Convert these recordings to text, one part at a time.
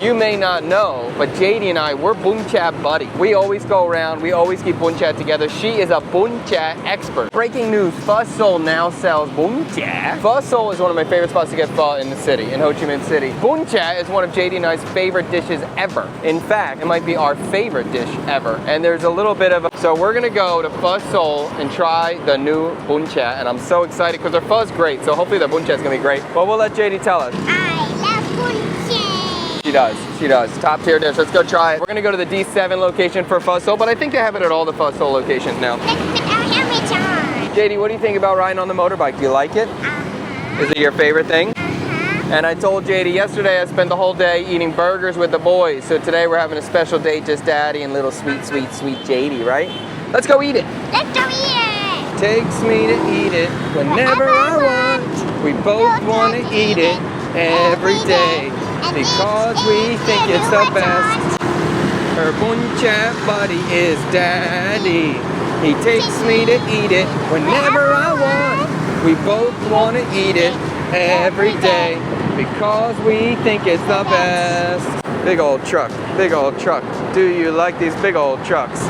You may not know, but JD and I, we're buncha buddies. We always go around, we always keep buncha together. She is a buncha expert. Breaking news, phosol now sells buncha. Phosol is one of my favorite spots to get pho in the city, in Ho Chi Minh City. Buncha is one of JD and I's favorite dishes ever. In fact, it might be our favorite dish ever. And there's a little bit of a... So we're gonna go to phosol and try the new buncha. And I'm so excited because their pho is great. So hopefully their buncha is gonna be great. But we'll let JD tell us. I love buncha. She does. Top tier dish. Let's go try it. We're gonna go to the D7 location for phosol, but I think they have it at all the phosol locations now. JD, what do you think about riding on the motorbike? Do you like it? Is it your favorite thing? And I told JD yesterday I spent the whole day eating burgers with the boys. So today we're having a special date, just Daddy and little sweet JD, right? Let's go eat it. Let's go eat it. Takes me to eat it whenever I want. We both want to eat it every day. Because we think it's the best. Her buncha buddy is Daddy. He takes me to eat it whenever I want. We both want to eat it every day. Because we think it's the best. Big old truck, big old truck. Do you like these big old trucks?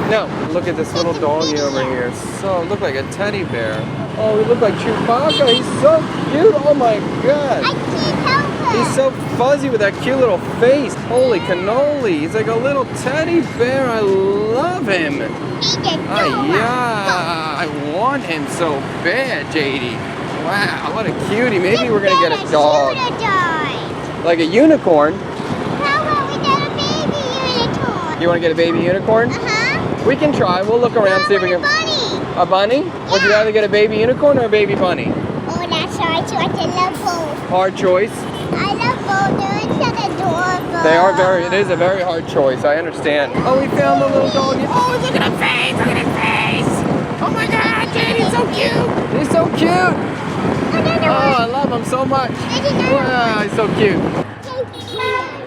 No. Look at this little doggy over here. So, look like a teddy bear. Oh, he looks like Chewbacca. He's so cute. Oh my God. I can't help it. He's so fuzzy with that cute little face. Holy cannoli. He's like a little teddy bear. I love him. Yeah. I want him so bad, JD. Wow, what a cutie. Maybe we're going to get a dog. Like a unicorn. How about we get a baby unicorn? You want to get a baby unicorn? We can try. We'll look around and see if we can. A bunny? Would you rather get a baby unicorn or a baby bunny? Oh, that's hard choice. I love both. Hard choice? I love both. They're so adorable. They are it is a very hard choice. I understand. Oh, we found the little dog. Oh, look at his face. Look at his face. Oh my God, Jade, he's so cute. He's so cute. Oh, I love him so much. Wow, he's so cute.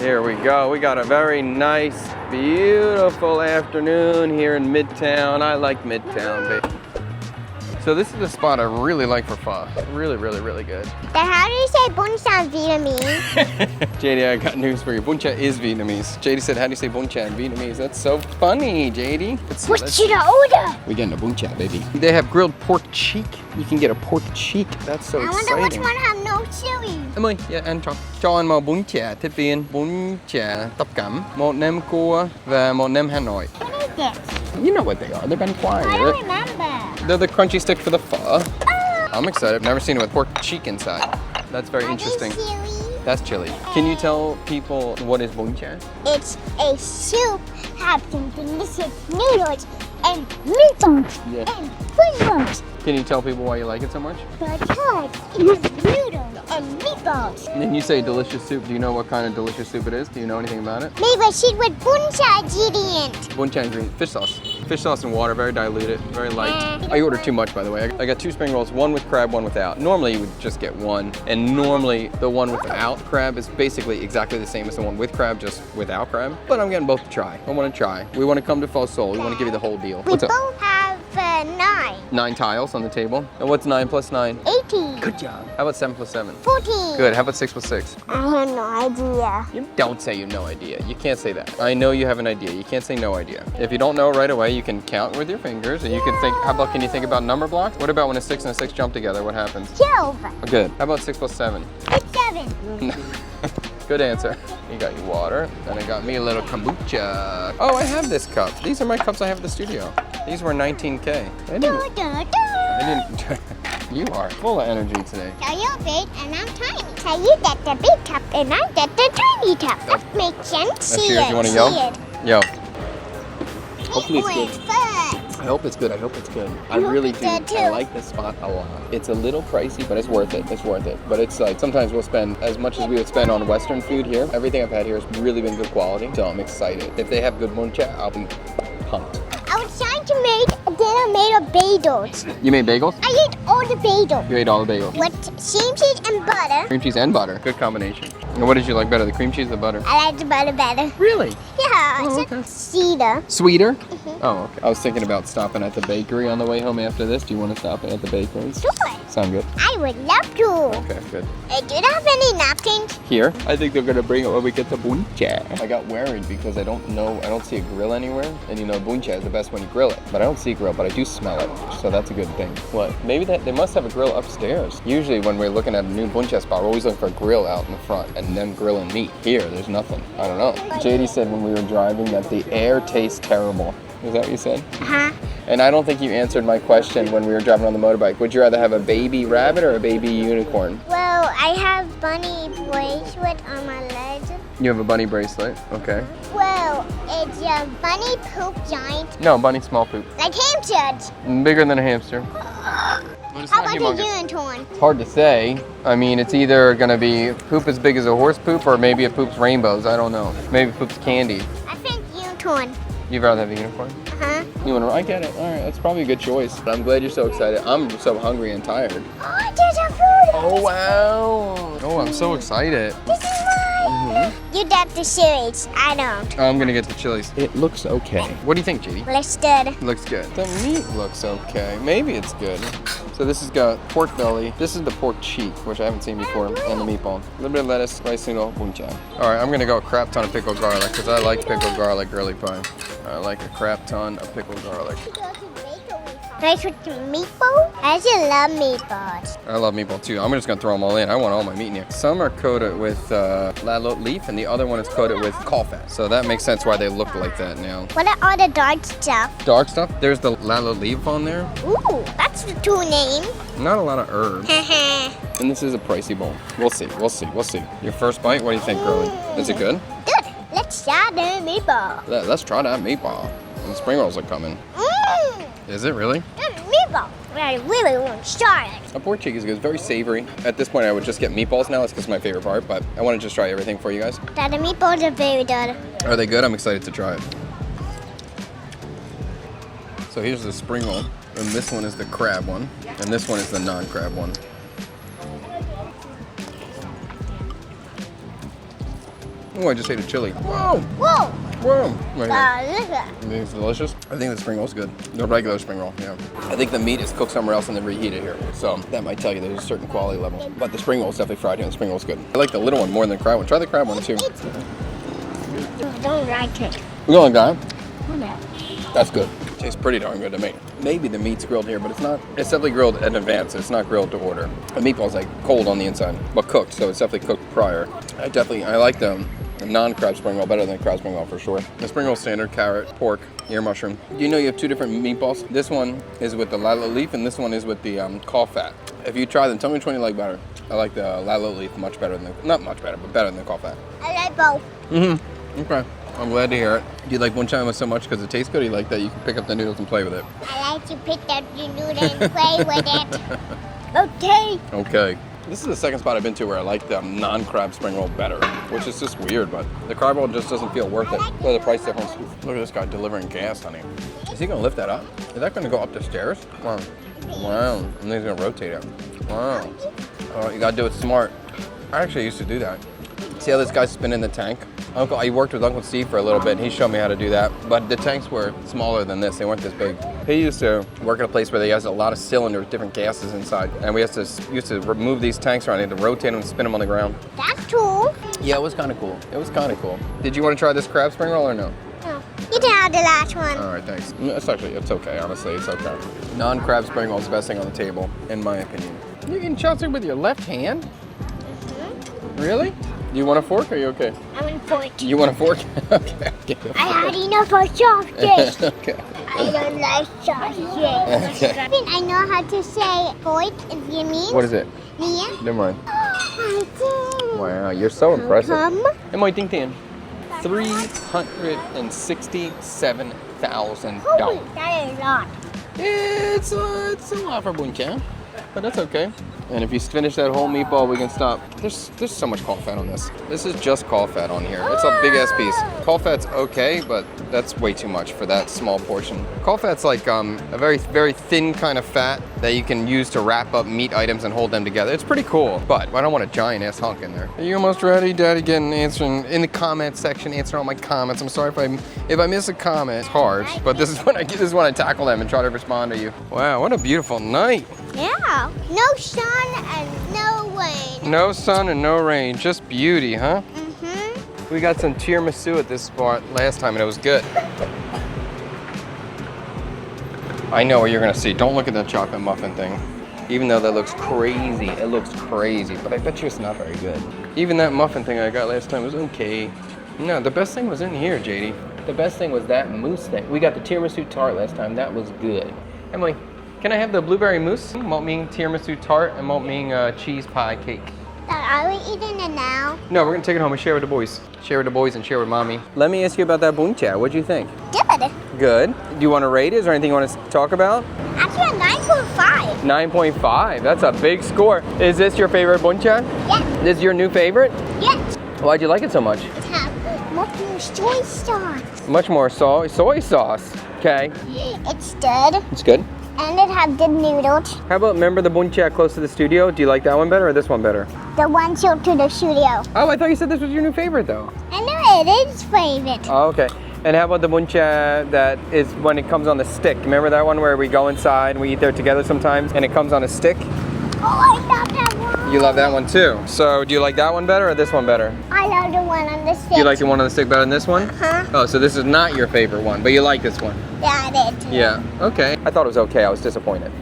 Here we go. We got a very nice, beautiful afternoon here in Midtown. I like Midtown, baby. So this is the spot I really like for pho. Really, really, really good. Then how do you say buncha in Vietnamese? JD, I got news for you. Buncha is Vietnamese. JD said, how do you say buncha in Vietnamese? That's so funny, JD. What should I order? We're getting a buncha, baby. They have grilled pork cheek. You can get a pork cheek. That's so exciting. I wonder which one have no chili. Em ơi, dạ, anh cho anh một buncha, thịt viên, buncha tóc cẩm, một nem cua và một nem Hà Nội. What is this? You know what they are. They're been quiet. I don't remember. They're the crunchy stick for the pho. I'm excited. I've never seen it with pork cheek inside. That's very interesting. That's chili. Can you tell people what is buncha? It's a soup having delicious noodles and meatballs and flavors. Can you tell people why you like it so much? Because it's noodles and meatballs. And then you say delicious soup. Do you know what kind of delicious soup it is? Do you know anything about it? Maybe I should with buncha ingredient. Buncha ingredient, fish sauce. Fish sauce and water, very diluted, very light. I ordered too much, by the way. I got 2 spring rolls, one with crab, one without. Normally you would just get one, and normally the one without crab is basically exactly the same as the one with crab, just without crab. But I'm getting both to try. I want to try. We want to come to phosol. We want to give you the whole deal. We What's up? both have 9. 9 tiles on the table. And what's 9 plus 9? 18. Good job. How about 7 plus 7? 14. Good. How about 6 plus 6? I have no idea. You don't say you have no idea. You can't say that. I know you have an idea. You can't say no idea. If you don't know right away, you can count with your fingers and you can think, how about, can you think about number blocks? What about when a 6 and a 6 jump together? What happens? 12. Good. How about 6 plus 7? It's 7. Good answer. You got your water, and I got me a little kombucha. Oh, I have this cup. These are my cups I have at the studio. These were 19K. I didn't. You are full of energy today. So you're big and I'm tiny. So you get the big cup and I get the tiny cup. That makes sense. Cheers. You want to yell? Yo. Hopefully it's good. I hope it's good. I hope it's good. I really do. I like this spot a lot. It's a little pricey, but it's worth it. It's worth it. But it's like sometimes we'll spend as much as we would spend on Western food here. Everything I've had here has really been good quality, so I'm excited. If they have good buncha, I'll be pumped. I was trying to make Then I made a bagels. You made bagels? I ate all the bagels. You ate all the bagels. With cream cheese and butter. Cream cheese and butter. Good combination. And what did you like better, the cream cheese or the butter? I like the butter better. Really? Yeah, Oh, it's okay. cedar. Sweeter? Oh, okay. I was thinking about stopping at the bakery on the way home after this. Do you want to stop at the bakery? Sure. Sound good? I would love to. Okay, good. Do you have any napkins? Here? I think they're gonna bring it when we get to buncha. I got worried because I don't see a grill anywhere. And you know, buncha is the best when you grill it. But I don't see a grill, but I do smell it. So that's a good thing. What? Maybe they must have a grill upstairs. Usually when we're looking at a new buncha spot, we're always looking for a grill out in the front and then grilling meat. Here, there's nothing. I don't know. JD said when we were driving that the air tastes terrible. Is that what you said? Uh-huh. And I don't think you answered my question when we were driving on the motorbike. Would you rather have a baby rabbit or a baby unicorn? Well, I have bunny bracelet on my legs. You have a bunny bracelet, okay. Well, it's a bunny poop giant. No, bunny small poop. Like hamsters. Bigger than a hamster. How about a unicorn? It's hard to say. I mean, it's either gonna be poop as big as a horse poop or maybe it poops rainbows. I don't know. Maybe it poops candy. I think unicorn. You'd rather have a unicorn? Uh-huh. You wanna, I get it. All right, that's probably a good choice. But I'm glad you're so excited. I'm so hungry and tired. Oh, there's a food. Oh, wow. Oh, I'm so excited. This is mine. You got the series. I don't. I'm gonna get the chilies. It looks okay. What do you think, JD? Looks good. Looks good. The meat looks okay. Maybe it's good. So this has got pork belly. This is the pork cheek, which I haven't seen before, and the meatball. A little bit of lettuce, rice noodle, buncha. All right, I'm gonna go a crap ton of pickled garlic because I like pickled garlic girly pie. I like a crap ton of pickled garlic. Rice with the meatball? I just love meatballs. I love meatball too. I'm just gonna throw them all in. I want all my meat in here. Some are coated with lalo leaf, and the other one is coated with caul fat. So that makes sense why they look like that now. What are all the dark stuff? Dark stuff. There's the lalo leaf on there. Ooh, that's the two name. Not a lot of herbs. And this is a pricey bowl. We'll see. We'll see. We'll see. Your first bite. What do you think, girlie? Is it good? Good. Let's try the meatball. Let's try that meatball. And the spring rolls are coming. Is it really? Good meatball. I really want to try it. A pork cheek is good. It's very savory. At this point, I would just get meatballs now. That's because it's my favorite part. But I want to just try everything for you guys. Dad, the meatballs are very good. Are they good? I'm excited to try it. So here's the spring roll. And this one is the crab one. And this one is the non-crab one. Oh, I just ate a chili. Whoa! Whoa! Whoa! Right here. Delicious. It's delicious. I think the spring roll's good. The regular spring roll, yeah. I think the meat is cooked somewhere else and then reheated here. So that might tell you there's a certain quality level. But the spring roll is definitely fried here and the spring roll's good. I like the little one more than the crab one. Try the crab one too. I don't like it. You don't like that? That's good. Tastes pretty darn good to me. Maybe the meat's grilled here, but it's not. It's definitely grilled in advance. It's not grilled to order. The meatball's like cold on the inside, but cooked, so it's definitely cooked prior. I like the non-crab spring roll better than the crab spring roll for sure. The spring roll standard, carrot, pork, ear mushroom. You know you have two different meatballs? This one is with the lalo leaf and this one is with the caul fat. If you try them, tell me which one you like better. I like the lalo leaf much better than, not much better, but better than the caul fat. I like both. Okay. I'm glad to hear it. Do you like buncha so much because it tastes good? Or you like that you can pick up the noodles and play with it? I like to pick up the noodle and play with it. Okay. Okay. This is the second spot I've been to where I like the non-crab spring roll better, which is just weird, but the crab roll just doesn't feel worth it. Look at the price difference. Look at this guy delivering gas, honey. Is he gonna lift that up? Is that gonna go up the stairs? Wow. Wow. And then he's gonna rotate it. Wow. Oh, you gotta do it smart. I actually used to do that. See how this guy's spinning the tank? I worked with Uncle Steve for a little bit, and he showed me how to do that. But the tanks were smaller than this. They weren't this big. He used to work at a place where they has a lot of cylinders, different gases inside. And we used to remove these tanks around. He had to rotate them and spin them on the ground. That's cool. Yeah, it was kind of cool. It was kind of cool. Did you want to try this crab spring roll or no? No. You can have the last one. All right, thanks. It's okay, honestly. It's okay. Non-crab spring roll is the best thing on the table, in my opinion. You can chop it with your left hand? Really? Do you want a fork or are you okay? I want a fork. You want a fork? Okay. I already know for sausage. Okay. I don't like sausage. Okay. I know how to say fork in Vietnamese. What is it? Nia. Never mind. I did. Wow, you're so impressive. Come. And my ding ding. $367,000. Holy, that is a lot. It's a lot for buncha, but that's okay. And if you finish that whole meatball, we can stop. There's so much caul fat on this. This is just caul fat on here. It's a big ass piece. Caul fat's okay, but that's way too much for that small portion. Caul fat's like a very, very thin kind of fat that you can use to wrap up meat items and hold them together. It's pretty cool, but I don't want a giant ass hunk in there. Are you almost ready? Daddy getting answering in the comment section, answering all my comments. I'm sorry if I miss a comment. It's hard, but this is when I tackle them and try to respond to you. Wow, what a beautiful night. Yeah. No sun and no rain. No sun and no rain, just beauty, huh? Mm-hmm. We got some tiramisu at this spot last time and it was good. I know what you're gonna see. Don't look at that chocolate muffin thing. Even though that looks crazy, it looks crazy, but I bet you it's not very good. Even that muffin thing I got last time was okay. No, the best thing was in here, JD. The best thing was that mousse thing. We got the tiramisu tart last time. That was good. Emily, can I have the blueberry mousse? Malt Ming tiramisu tart and Malt Ming cheese pie cake. Are we eating it now? No, we're gonna take it home and share with the boys. Share with the boys and share with mommy. Let me ask you about that buncha. What'd you think? Good. Good. Do you want to rate it? Is there anything you want to talk about? Actually, a 9.5. 9.5. That's a big score. Is this your favorite buncha? Yes. This is your new favorite? Yes. Why'd you like it so much? It has much more soy sauce. Much more soy sauce. Okay. It's good. It's good. And it has good noodles. How about, remember the buncha close to the studio? Do you like that one better or this one better? The one sold to the studio. Oh, I thought you said this was your new favorite though. I know it is favorite. Oh, okay. And how about the buncha that is when it comes on the stick? Remember that one where we go inside and we eat there together sometimes and it comes on a stick? Oh, I love that one. You love that one too. So do you like that one better or this one better? I love the one on the stick. You like the one on the stick better than this one? Uh-huh. Oh, so this is not your favorite one, but you like this one? Yeah, I did. Yeah, okay. I thought it was okay. I was disappointed.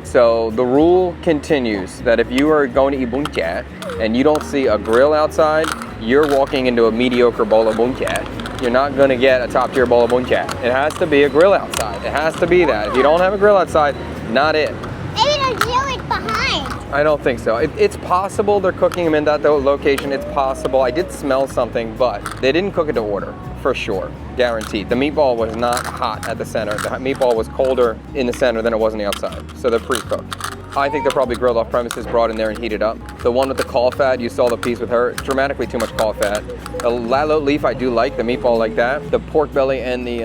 So the rule continues that if you are going to eat buncha and you don't see a grill outside, you're walking into a mediocre bowl of buncha. You're not gonna get a top tier bowl of buncha. It has to be a grill outside. It has to be that. If you don't have a grill outside, not it. Maybe the grill is behind. I don't think so. It's possible they're cooking them in that location. It's possible. I did smell something, but they didn't cook it to order, for sure. Guaranteed. The meatball was not hot at the center. The meatball was colder in the center than it was on the outside. So they're pre-cooked. I think they're probably grilled off premises, brought in there and heated up. The one with the caul fat, you saw the piece with her, dramatically too much caul fat. The lalo leaf I do like, the meatball like that. The pork belly and the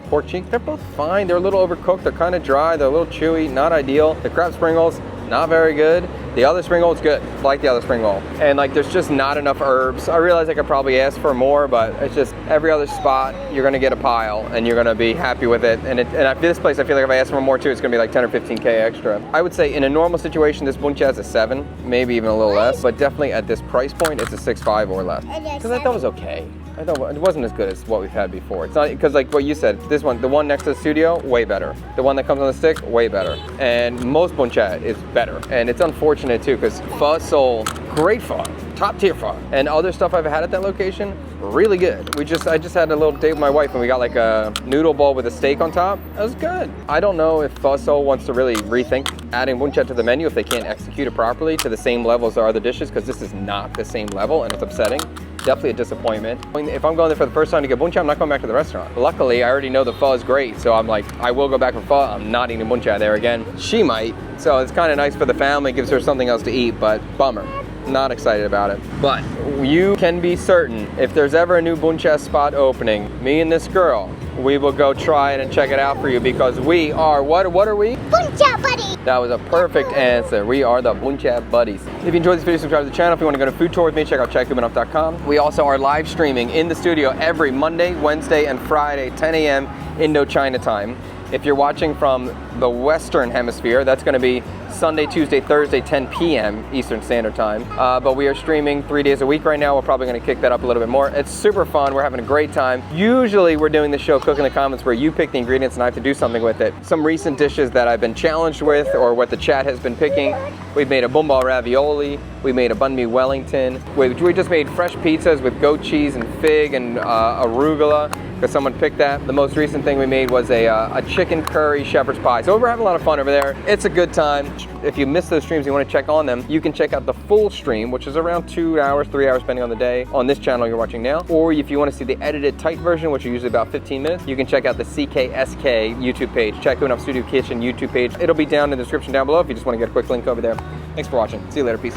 pork cheek, they're both fine. They're a little overcooked, they're kind of dry, they're a little chewy, not ideal. The crab spring rolls, not very good. The other spring roll is good, like the other spring roll. And like there's just not enough herbs. I realize I could probably ask for more, but it's just every other spot, you're gonna get a pile and you're gonna be happy with it. And at this place, I feel like if I ask for more too, it's gonna be like 10 or 15K extra. I would say in a normal situation, this buncha has a 7, maybe even a little less, but definitely at this price point, it's a 6.5 or less. Because I thought it was okay. I thought it wasn't as good as what we've had before. It's not, because like what you said, this one, the one next to the studio, way better. The one that comes on the stick, way better. And most buncha is better. And it's unfortunate too, because phosol, great pho, top tier pho. And other stuff I've had at that location, really good. I just had a little date with my wife and we got like a noodle bowl with a steak on top. That was good. I don't know if phosol wants to really rethink adding buncha to the menu if they can't execute it properly to the same level as our other dishes, because this is not the same level and it's upsetting. Definitely a disappointment. If I'm going there for the first time to get buncha, I'm not going back to the restaurant. Luckily, I already know the pho is great, so I'm like, I will go back for pho. I'm not eating buncha there again. She might, so it's kind of nice for the family, gives her something else to eat, but bummer. Not excited about it. But you can be certain, if there's ever a new buncha spot opening, me and this girl, we will go try it and check it out for you, because we are, what are we? Buncha buddy. That was a perfect answer. We are the buncha buddies. If you enjoyed this video, subscribe to the channel. If you want to go to food tour with me, check out chadkubanov.com. We also are live streaming in the studio every Monday, Wednesday, and Friday, 10 a.m. Indo-China time. If you're watching from the Western Hemisphere, that's going to be Sunday, Tuesday, Thursday, 10 p.m. Eastern Standard Time. But we are streaming 3 days a week right now. We're probably going to kick that up a little bit more. It's super fun. We're having a great time. Usually we're doing the show Cook in the Comments where you pick the ingredients and I have to do something with it. Some recent dishes that I've been challenged with or what the chat has been picking. We've made a bumbal ravioli. We made a banh mi Wellington. We just made fresh pizzas with goat cheese and fig and arugula, because someone picked that. The most recent thing we made was a chicken curry shepherd's pie. So we're having a lot of fun over there. It's a good time. if you miss those streams and you want to check on them, you can check out the full stream, which is around 2 hours, 3 hours, depending on the day, on this channel you're watching now. Or if you want to see the edited tight version, which are usually about 15 minutes, you can check out the CKSK YouTube page. Check Cooking Off Studio Kitchen YouTube page. It'll be down in the description down below if you just want to get a quick link over there. Thanks for watching. See you later. Peace.